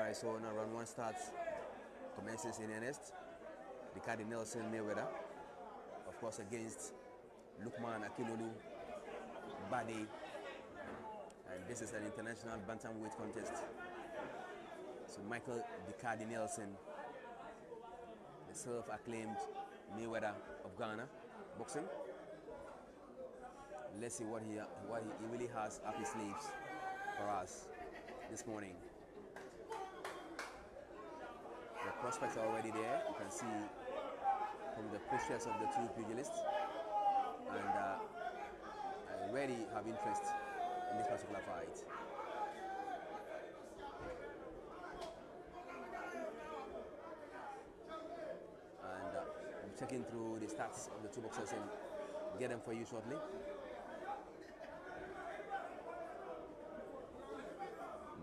Alright, so now round 1 starts, commences in earnest. Decardi-Nelson Mayweather, of course, against Lukman Akinolugdade, and this is an international bantamweight contest. So Michael Decardi-Nelson, the self-acclaimed Mayweather of Ghana, boxing. Let's see what he really has up his sleeves for us this morning. The prospects are already there. You can see from the pictures of the two pugilists, and I already have interest in this particular fight. And I'm checking through the stats of the two boxers and get them for you shortly.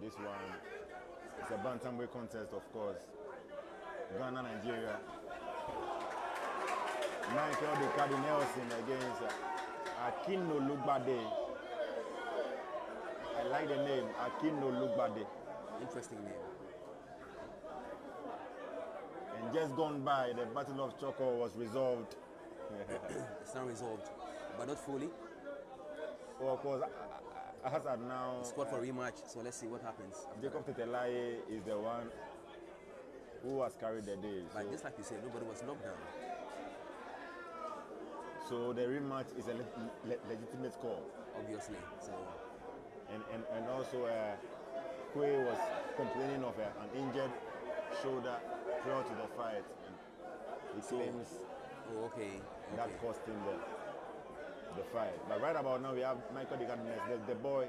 This one is a bantamweight contest, of course. Ghana, Nigeria. Michael Decardi-Nelson against Akinolugdade. I like the name, Akinolugdade. Interesting name. And just gone by, the Battle of Choco was resolved. It's not resolved, but not fully. Oh, of course, as at now, squad for rematch, so let's see what happens. Jacob Tetelaye is the one who has carried the day. But just like you said, nobody was knocked down. So the rematch is a legitimate call. Obviously. So. And also, Kwe was complaining of an injured shoulder prior to the fight. And he claims that cost him the fight. But right about now, we have Michael Decardi-Nelson, the boy,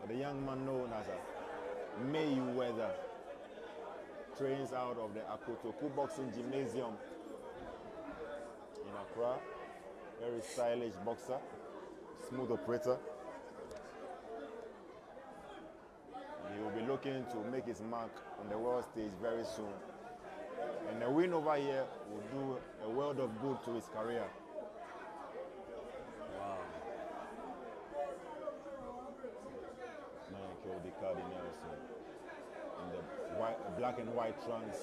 the young man known as Mayweather, trains out of the Akotoku Boxing Gymnasium in Accra. Very stylish boxer, smooth operator. He will be looking to make his mark on the world stage very soon. And a win over here will do a world of good to his career. Wow. Michael Decardi-Nelson in the black and white trunks.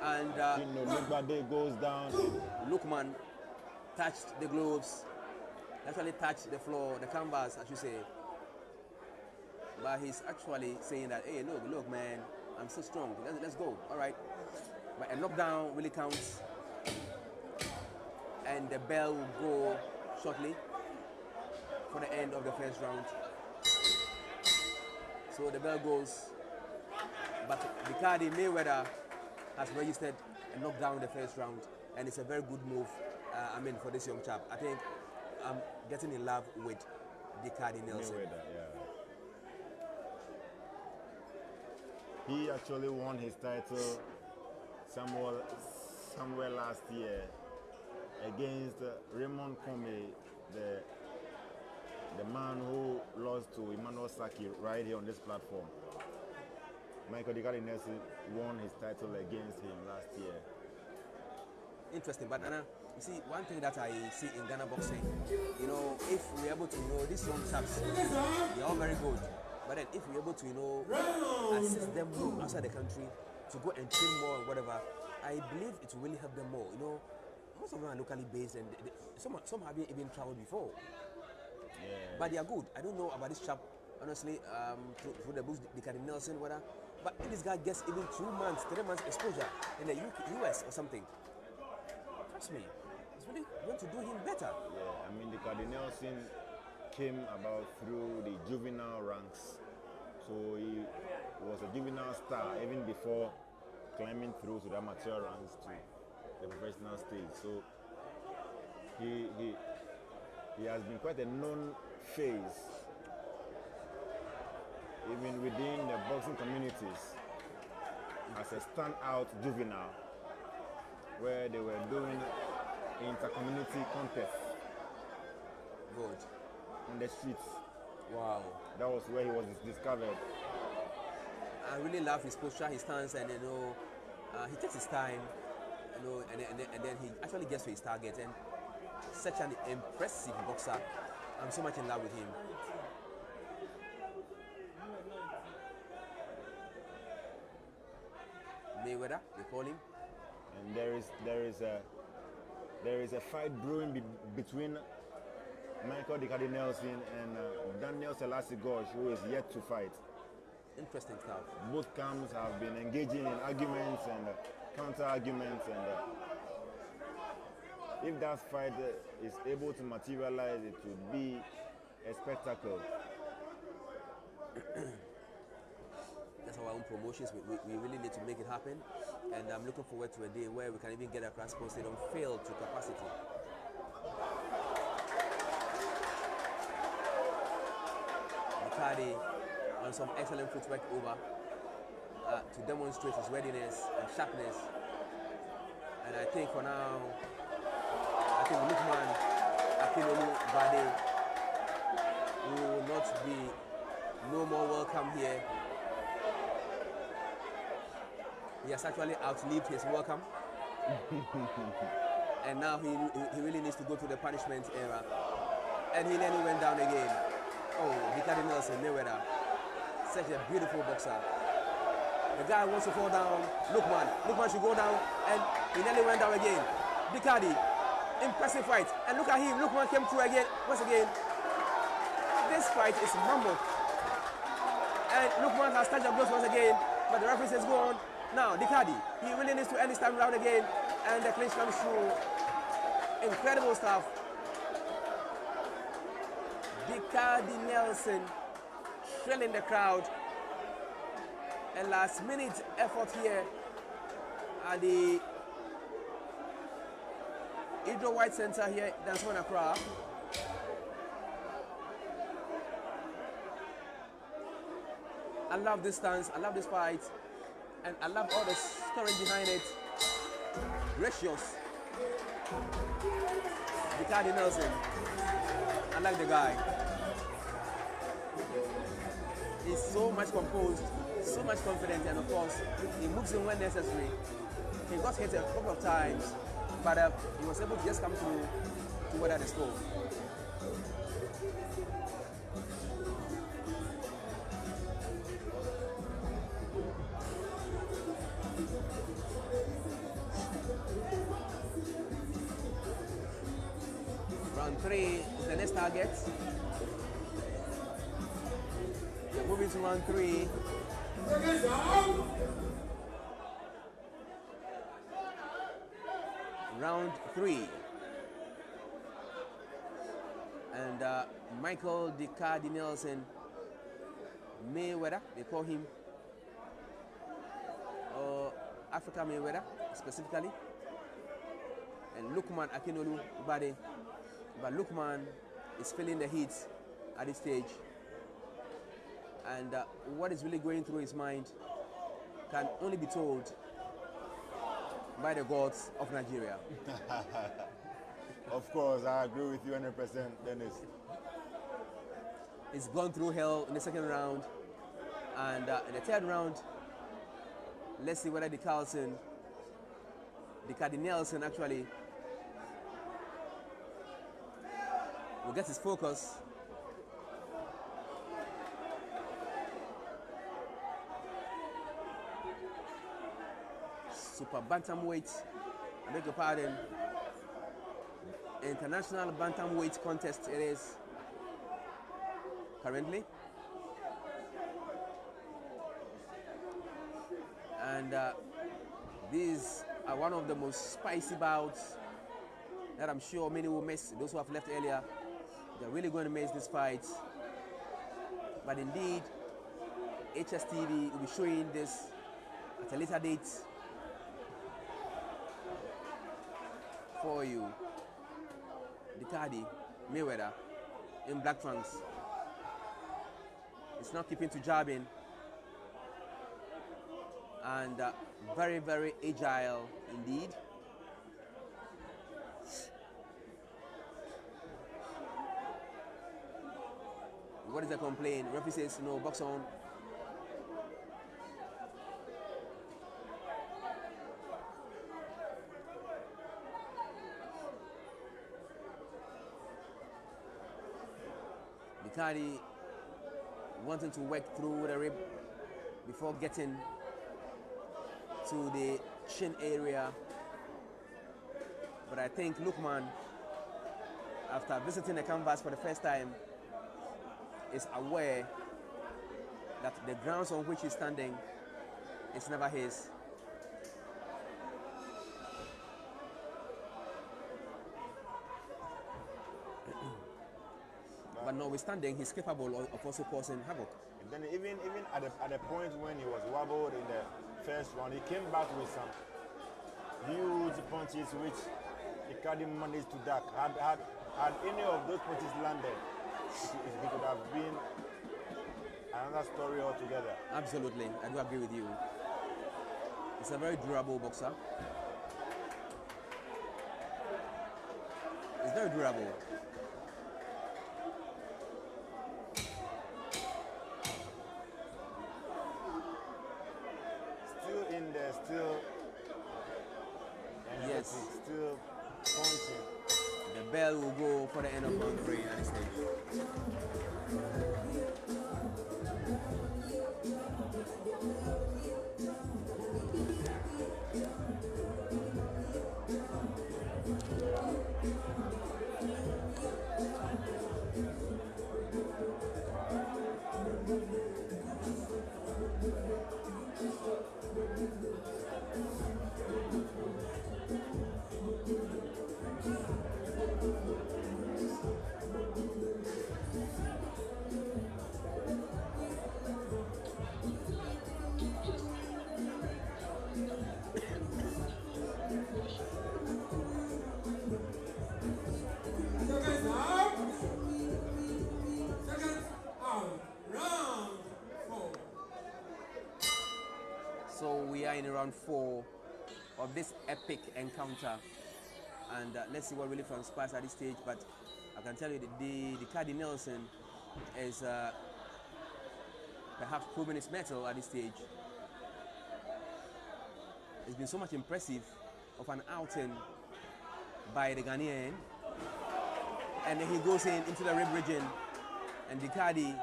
And Akinolugdade goes down. Lukman touched the gloves, actually touched the floor, the canvas, as you say. But he's actually saying that, hey, look, man, I'm so strong. Let's go. All right. But a knockdown really counts, and the bell will go shortly for the end of the first round. So the bell goes, but Decardi Mayweather has registered a knockdown in the first round, and it's a very good move. For this young chap, I think I'm getting in love with Decardi-Nelson. Mayweather, yeah. He actually won his title somewhere last year against Raymond Comey, the man who lost to Emmanuel Saki right here on this platform. Michael Decardi-Nelson won his title against him last year. Interesting, but Anna, you see, one thing that I see in Ghana boxing, if we're able to these young chaps, they're all very good. But then if we're able to, assist them outside the country to go and train more or whatever, I believe it will really help them more. Most of them are locally based, and some haven't even traveled before. Yeah. But they are good. I don't know about this chap, honestly, through the books, Decardi-Nelson, whether. But if this guy gets even 2 months, 3 months exposure in the US or something, trust me, it's really going to do him better. Yeah, Decardi-Nelson came about through the juvenile ranks. So he was a juvenile star even before climbing through to the amateur ranks to the professional stage. So he has been quite a known face even within the boxing communities as a standout juvenile, where they were doing inter-community contests. Good. On the streets. Wow. That was where he was discovered. I really love his posture, his stance, and he takes his time, and then he actually gets to his target. And such an impressive boxer. I'm so much in love with him. Mayweather, they call him. And there is a fight brewing between Michael Decardi-Nelson and Daniel Selassie Ghosh, who is yet to fight. Interesting stuff. Both camps have been engaging in arguments and counter-arguments, and if that fight is able to materialize, it would be a spectacle. That's our own promotions. We really need to make it happen, and I'm looking forward to a day where we can even get across Sports Stadium filled to capacity. Decardi on some excellent footwork over to demonstrate his readiness and sharpness. And I think for now, I think Lukman, Akinolugdade will not be no more welcome here. He has actually outlived his welcome. And now he really needs to go to the punishment era. And he nearly went down again. Oh, Decardi-Nelson, Mayweather. Such a beautiful boxer. The guy wants to fall down. Lukman should go down. And he nearly went down again. Decardi, impressive fight. And look at him. Lukman came through again. Once again. This fight is mammoth. And Lukman has touched the blows once again. But the referee says go on. Now, Decardi, he really needs to end this time round again. And the clinch comes through. Incredible stuff. Decardi-Nelson thrilling the crowd. A last minute effort here at the Hydro White Center here in Danson Accra. I love this stance, I love this fight, and I love all the story behind it. Gracious. Decardi-Nelson. I like the guy. He's so much composed, so much confident, and of course, he moves in when necessary. He got hit a couple of times, but he was able to just come through to weather the storm. Round 3 is the next target. We're moving to round 3. Round 3. And Michael Decardi-Nelson, Mayweather, they call him Africa Mayweather specifically. And Lukman Akinolugdade. But Lukman is feeling the heat at this stage. And what is really going through his mind can only be told by the gods of Nigeria. Of course, I agree with you 100%, Dennis. He's gone through hell in the second round. And in the third round, let's see whether Decardi-Nelson actually will get his focus. Super bantamweight, I beg your pardon, international bantamweight contest it is currently. And these are one of the most spicy bouts that I'm sure many will miss. Those who have left earlier, they're really going to miss this fight. But indeed, HSTV will be showing this at a later date for you. Decardi, Mayweather in black trunks. It's not keeping to jabbing. And very, very agile indeed. What is the complaint? Referee says no, box on. Decardi wanting to work through the rib before getting to the chin area. But I think Lukman, after visiting the canvas for the first time, is aware that the grounds on which he's standing is never his. But notwithstanding, he's capable of also causing havoc. And then even at the point when he was wobbled in the first round, he came back with some huge punches which Decardi managed to duck. Had any of those punches landed, it could have been another story altogether. Absolutely, I do agree with you. He's a very durable boxer. He's very durable. Still in there, still energetic, Yes. still punching. The bell will go for the end of round 3 at this stage. So we are in round 4 of this epic encounter, and let's see what really transpires at this stage. But I can tell you that the Decardi-Nelson is perhaps proving its mettle at this stage. It's been so much impressive of an outing by the Ghanaian, and then he goes into the rib region, and Decardi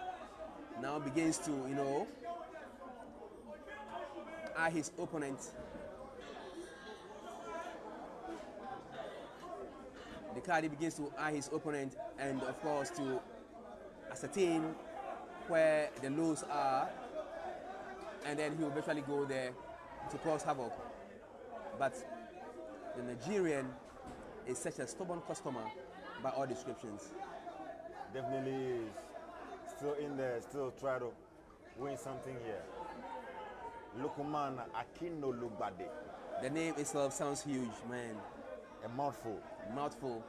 now begins to, eye his opponent. Decardi begins to eye his opponent, and of course to ascertain where the lows are, and then he will eventually go there to cause havoc. But the Nigerian is such a stubborn customer by all descriptions. Definitely is. Still in there, still try to win something here. Lukman Akinolugdade. The name itself sounds huge, man. A mouthful. Mouthful.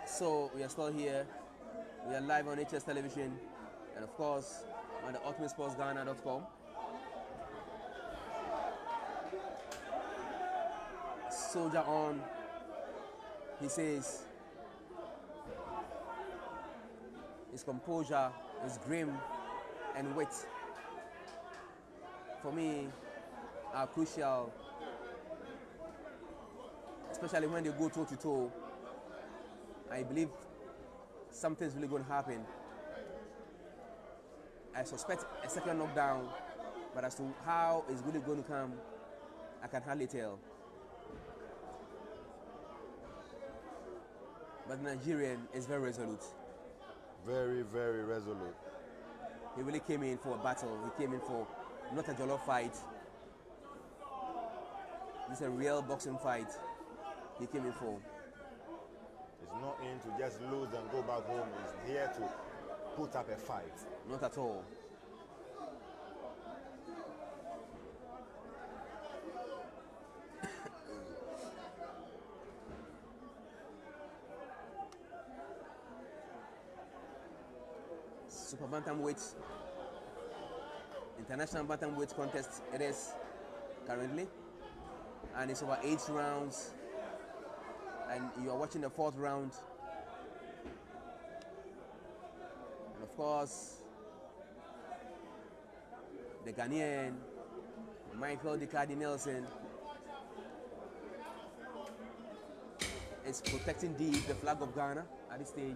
So we are still here. We are live on HS Television, and of course on the ultimatesportsghana.com. Soldier on, he says. His composure, his grim and wit, for me, are crucial, especially when they go toe to toe. I believe something's really going to happen. I suspect a second knockdown, but as to how it's really going to come, I can hardly tell. But the Nigerian is very resolute. Very, very resolute. He really came in for a battle. He came in for not a jollof fight. This is a real boxing fight he came in for. He's not in to just lose and go back home. He's here to put up a fight. Not at all. Super bantamweight, international bantamweight contest it is currently, and it's over 8 rounds, and you are watching the 4th round, and of course the Ghanaian Michael Decardi-Nelson is protecting the flag of Ghana at this stage.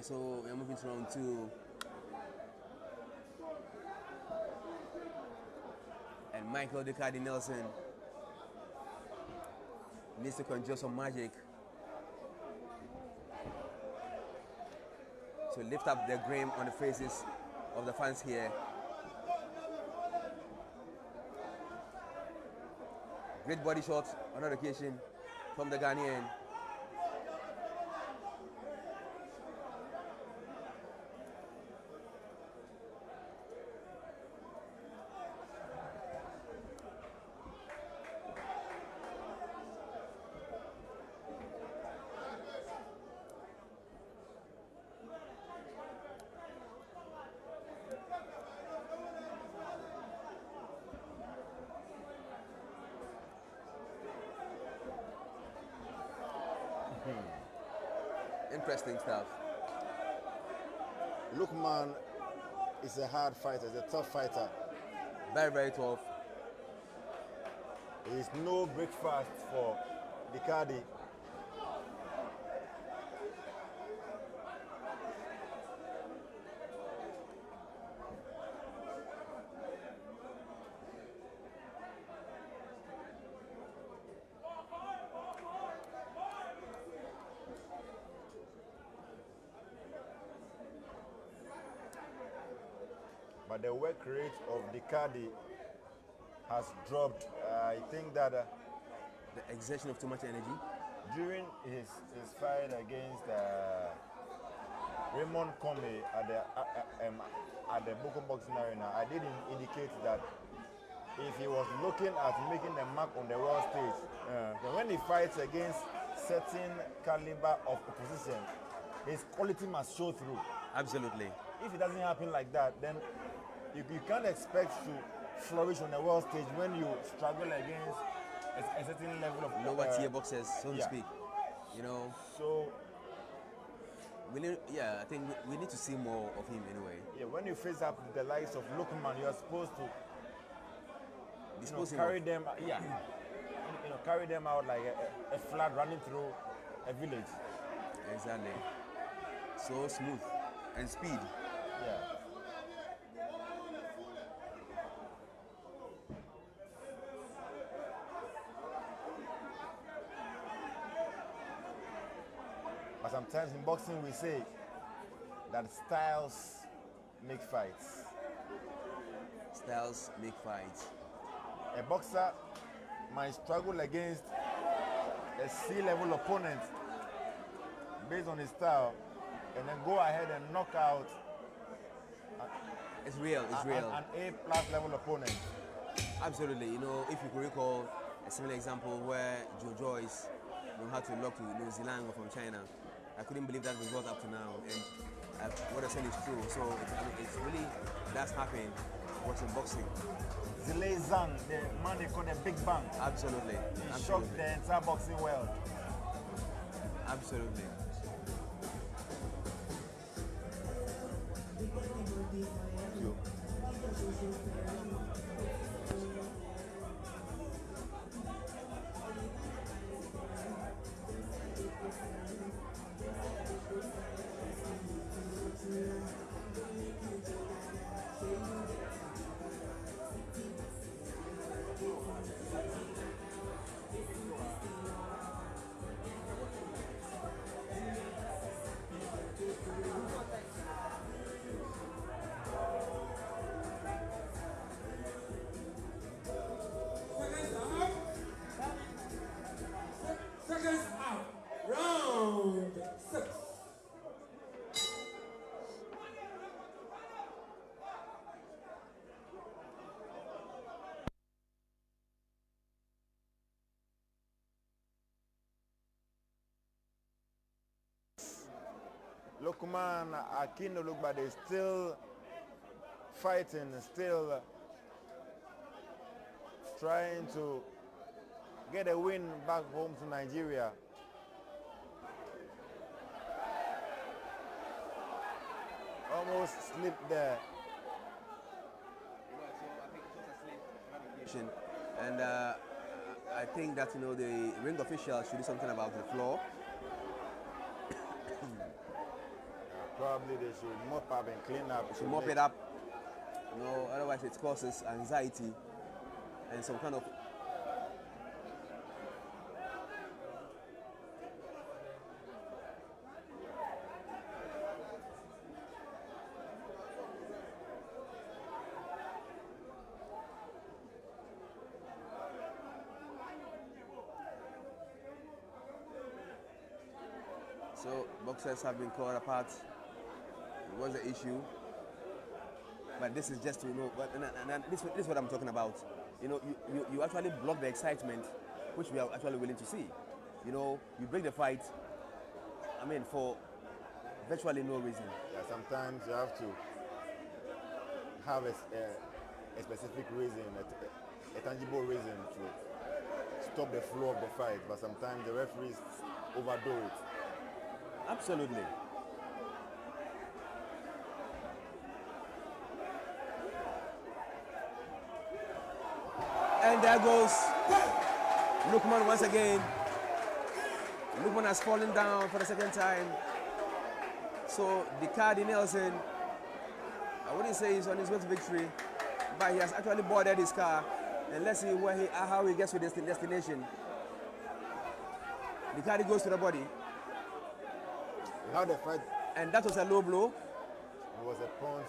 Alright, so we're moving to round 2. And Michael Decardi-Nelson needs to conjure some magic to lift up the grin on the faces of the fans here. Great body shot on that occasion from the Ghanaian. Interesting stuff. Lukman is a hard fighter, he's a tough fighter. Very, very tough. There is no breakfast for Decardi. But the work rate of Decardi has dropped. I think that The exertion of too much energy. during his fight against Raymond Comey at the Boko Boxing Arena, I did indicate that if he was looking at making a mark on the world stage, then when he fights against certain caliber of opposition, his quality must show through. Absolutely. If it doesn't happen like that, then you can't expect to flourish on the world stage when you struggle against a certain level of Lower tier boxers, so to speak. You know. So I think we need to see more of him anyway. yeah, when you face up the likes of Lukman, you are supposed to carry them. Yeah, carry them out like a flood running through a village. Exactly. So smooth and speed. Yeah. But sometimes in boxing we say that styles make fights. Styles make fights. A boxer might struggle against a C-level opponent based on his style and then go ahead and knock out It's real. an A-plus level opponent. Absolutely. You know, if you could recall a similar example where Joe Joyce had to lock to New Zealand from China. I couldn't believe that result up to now, and what I said is true. So it's really that's happening. What's in boxing? Zile Zhang, the man they call the Big Bang. Absolutely. He shocked the entire boxing world. Absolutely. Thank you. Seconds out. Round 6. Lukman Akinolugdade is still fighting, still trying to get a win back home to Nigeria. Almost slipped there. And I think that the ring official should do something about the floor. Probably they should mop up and clean up. Should mop it up. You know, otherwise it causes anxiety and some kind of. So boxers have been called apart. It was the issue, but this is just to and this is what I'm talking about. You know, you actually block the excitement, which we are actually willing to see. You know, you break the fight. I mean, for virtually no reason. Yeah, sometimes you have to have a specific reason, a tangible reason to stop the flow of the fight. But sometimes the referees overdo it. Absolutely. And there goes Lukman once again. Lukman has fallen down for the second time. So Decardi-Nelson, I wouldn't say he's on his way to victory, but he has actually boarded his car. And let's see how he gets to his destination. Decardi goes to the body. How the fight? And that was a low blow. It was a punch,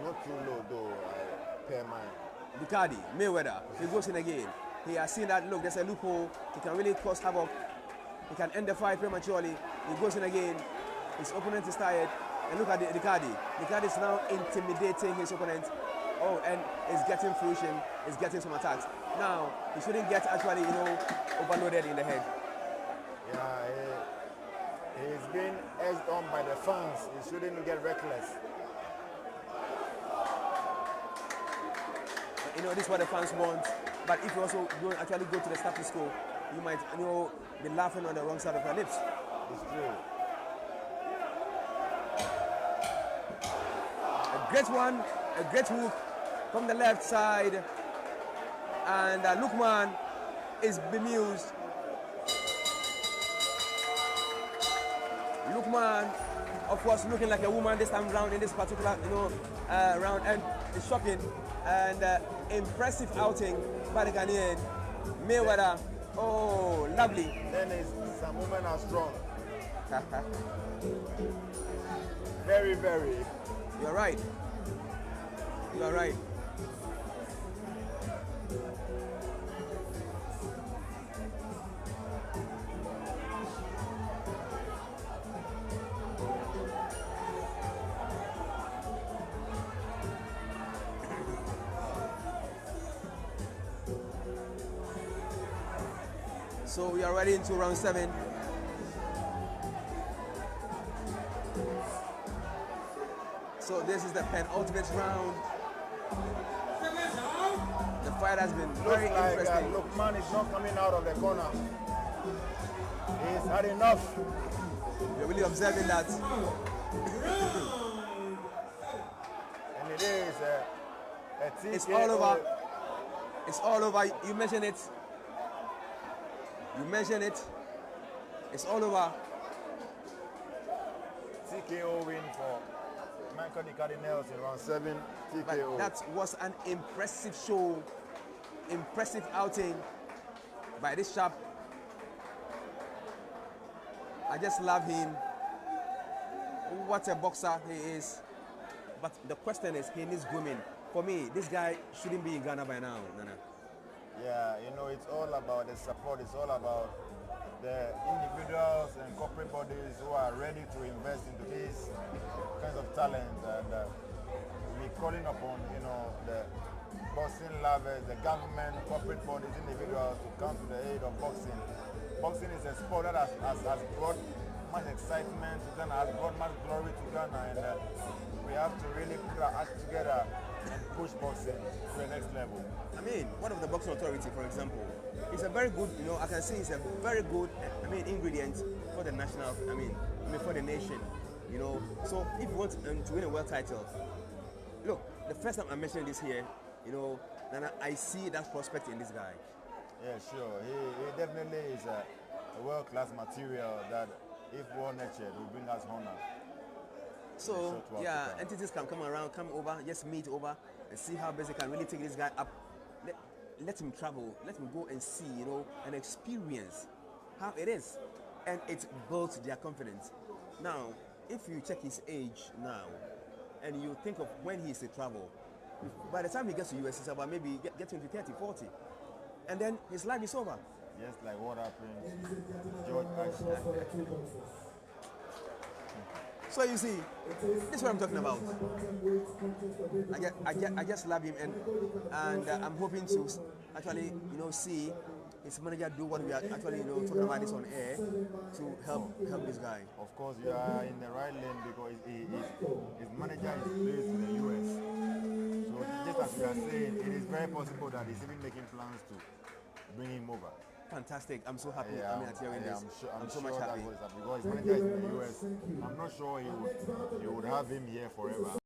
not too low though, per man. Decardi, Mayweather, he goes in again. He has seen that, look, there's a loophole. He can really cause havoc. He can end the fight prematurely. He goes in again. His opponent is tired. And look at Decardi. Decardi is now intimidating his opponent. Oh, and is getting fruition. Is getting some attacks. Now, he shouldn't get actually, overloaded in the head. Yeah, he's being edged on by the fans. He shouldn't get reckless. This is what the fans want. But if you also don't actually go to the status quo, you might, be laughing on the wrong side of your lips. It's true. A great one, a great hook from the left side. And Lukman is bemused. Lukman, of course, looking like a woman this time round in this particular, round, and it's shocking and impressive outing by the Ghanaian. Mayweather, oh, lovely. Then some women are strong. Very, very. You're right. You are right. So we are ready into round 7. So this is the penultimate round. The fight has been very interesting. Lukman is not coming out of the corner. He's had enough. You're really observing that. And it is a TKO. It's all over. It's all over. You mentioned it. You mentioned it. It's all over. TKO win for Decardi-Nelson, round 7, TKO. But that was an impressive show, impressive outing by this chap. I just love him. What a boxer he is. But the question is, he needs grooming. For me, this guy shouldn't be in Ghana by now, Nana. Yeah, it's all about the support. It's all about the individuals and corporate bodies who are ready to invest into these kinds of talent, and we're calling upon the boxing lovers, the government, corporate bodies, individuals to come to the aid of boxing. Boxing is a sport that has brought much excitement to Ghana, has brought much glory to Ghana, and we have to really put our acts together and push boxing to the next level. I mean, one of the boxing authority, for example, is a very good, I can say it's a very good, ingredient for the national, for the nation, So if you want to win a world title, look, the first time I mentioned this here, Nana, I see that prospect in this guy. Yeah, sure. He definitely is a world-class material that, if well nurtured, will bring us honor. So to yeah, Africa. entities can come around, come over, just meet over, and see how best they can really take this guy up. Let him travel, let him go and see, you know, and experience how it is, and it builds their confidence. Now, if you check his age now, and you think of when he is to travel, by the time he gets to US, it's about maybe getting to 30, 40, and then his life is over. Just like what happened George Ashton. So you see, this is what I'm talking about. I just love him, and I'm hoping to actually, you know, see his manager do what we are actually, you know, talking about this on air to help this guy. Of course, you are in the right lane because his manager is based in the US. So just as we are saying, it is very possible that he's even making plans to bring him over. Fantastic! I'm so happy. Yeah, I mean, at hearing this. I'm so sure much happy. that's what is happening because his manager is in the US. I'm not sure he would have him here forever.